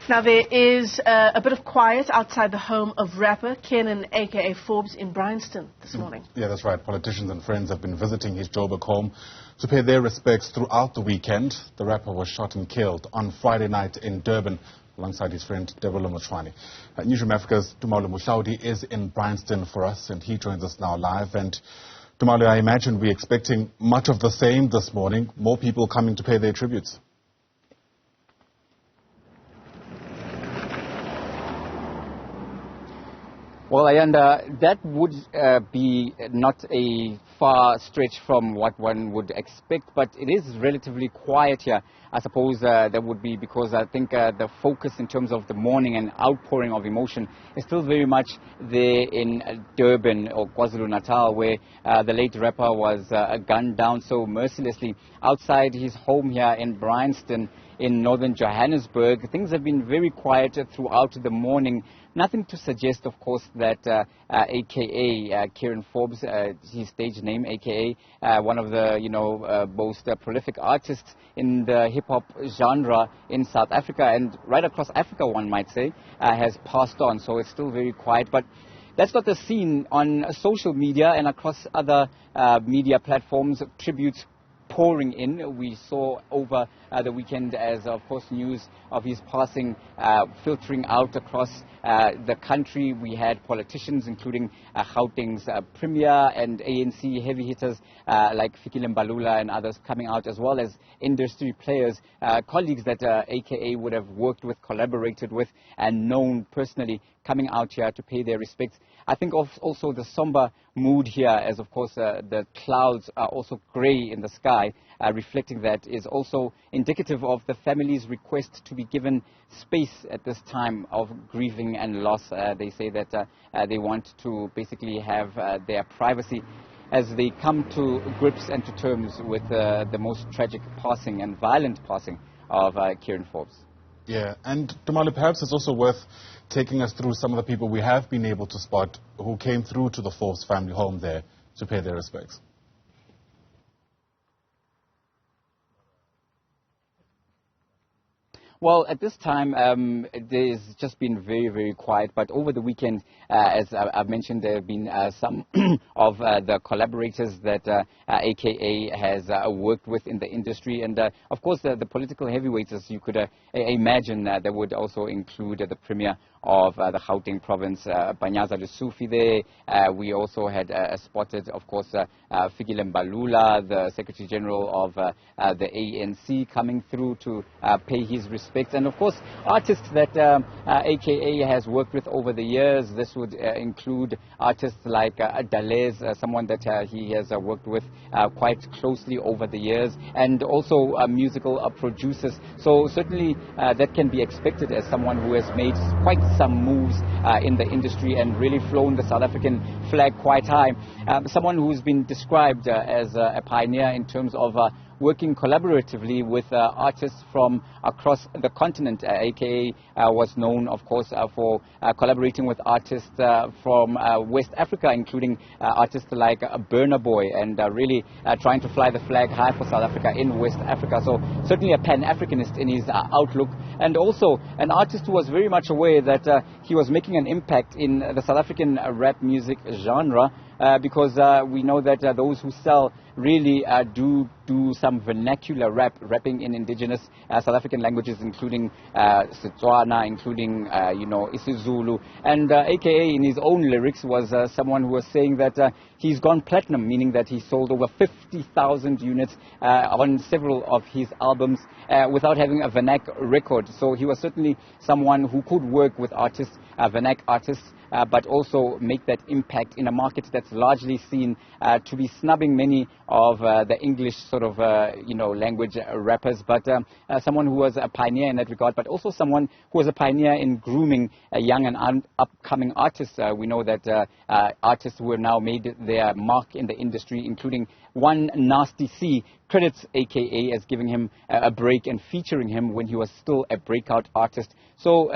Now, there is a bit of quiet outside the home of rapper Kiernan AKA Forbes in Bryanston this morning. Yeah, that's right. Politicians and friends have been visiting his Joburg home to pay their respects throughout the weekend. The rapper was shot and killed on Friday night in Durban alongside his friend Tebello Motsoane. Newzroom Afrika's Tumaole Mohlaoli is in Bryanston for us, and he joins us now live. And Tumaole, I imagine we're expecting much of the same this morning, more people coming to pay their tributes. Well, Ayanda, that would be not a far stretch from what one would expect, but it is relatively quiet here. I suppose that would be because I think the focus in terms of the morning and outpouring of emotion is still very much there in Durban or KwaZulu-Natal, where the late rapper was gunned down so mercilessly. Outside his home here in Bryanston in northern Johannesburg, things have been very quiet throughout the morning. Nothing to suggest, of course, that AKA Kiernan Forbes, his stage name, AKA one of the most prolific artists in the hip-hop genre in South Africa and right across Africa, one might say, has passed on. So it's still very quiet. But that's not the scene on social media and across other media platforms. Tributes pouring in. We saw over the weekend as, of course, news of his passing filtering out across the country. We had politicians, including Gauteng's Premier and ANC heavy hitters like Fikile Mbalula and others coming out, as well as industry players, colleagues that AKA would have worked with, collaborated with, and known personally, coming out here to pay their respects. I think also the somber mood here, as of course the clouds are also grey in the sky, reflecting that, is also indicative of the family's request to be given space at this time of grieving and loss. They say that they want to basically have their privacy as they come to grips and to terms with the most tragic passing and violent passing of Kiernan Forbes. Yeah, and Tumaole, perhaps it's also worth taking us through some of the people we have been able to spot who came through to the Forbes family home there to pay their respects. Well, at this time, there's just been very, very quiet. But over the weekend, as I've mentioned, there have been some of the collaborators that AKA has worked with in the industry. And, of course, the political heavyweights, as you could imagine, that would also include the Premier of the Gauteng province, Panyaza Lesufi there. We also had spotted, of course, Fikile Mbalula, the Secretary General of the ANC, coming through to pay his respects. And, of course, artists that AKA has worked with over the years. This would include artists like Dalez, someone that he has worked with quite closely over the years, and also musical producers. So certainly that can be expected as someone who has made quite some moves in the industry and really flown the South African flag quite high. Someone who's been described as a pioneer in terms of working collaboratively with artists from across the continent. AKA was known, of course, for collaborating with artists from West Africa, including artists like Burna Boy, and really trying to fly the flag high for South Africa in West Africa. So certainly a Pan-Africanist in his outlook, and also an artist who was very much aware that he was making an impact in the South African rap music genre, because we know that those who sell really do some vernacular rapping in indigenous South African languages, including Setswana, including isiZulu. And AKA in his own lyrics was someone who was saying that he's gone platinum, meaning that he sold over 50,000 units on several of his albums without having a vernac record. So he was certainly someone who could work with artists, vernac artists, but also make that impact in a market that's largely seen to be snubbing many of the English sort of, language rappers. But someone who was a pioneer in that regard, but also someone who was a pioneer in grooming young and upcoming artists. We know that artists who have now made their mark in the industry, including one Nasty C, credits AKA as giving him a break and featuring him when he was still a breakout artist. So,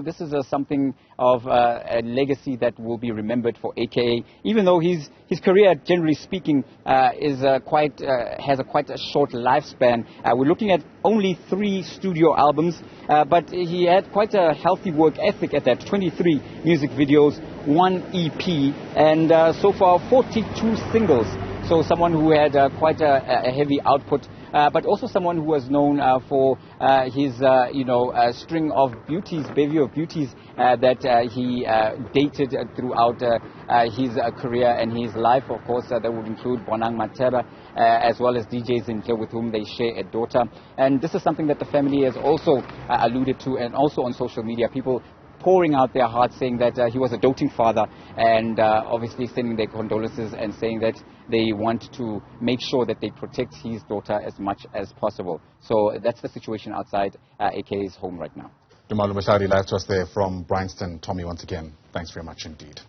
this is something of a legacy that will be remembered for AKA, even though his career, generally speaking, has a quite a short lifespan. We're looking at only 3 studio albums, but he had quite a healthy work ethic at that. 23 music videos, 1 EP, and so far 42 singles. So someone who had quite a heavy output, but also someone who was known for his, string of beauties, bevy of beauties that he dated throughout his career and his life. Of course, that would include Bonang Mateba, as well as DJ Zinhle, with whom they share a daughter. And this is something that the family has also alluded to, and also on social media, people pouring out their hearts, saying that he was a doting father, and obviously sending their condolences and saying that they want to make sure that they protect his daughter as much as possible. So that's the situation outside AKA's home right now. Tumaole live to us there from Bryanston. Tommy, once again, thanks very much indeed.